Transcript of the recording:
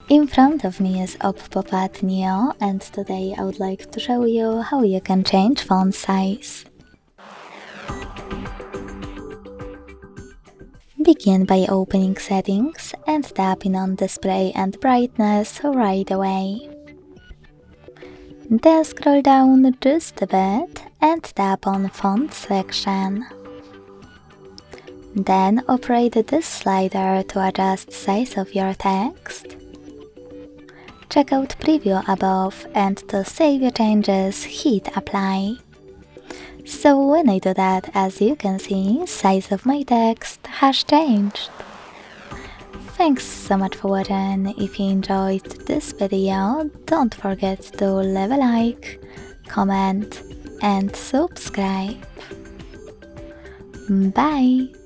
In front of me is OPPO Pad Neo, and today I would like to show you how you can change font size. Begin by opening settings and tapping on display and brightness right away. Then scroll down just a bit and tap on font section. Then operate this slider to adjust size of your text. Check out preview above, and to save your changes, hit apply. So when I do that, as you can see, size of my text has changed. Thanks so much for watching. If you enjoyed this video, don't forget to leave a like, comment and subscribe. Bye!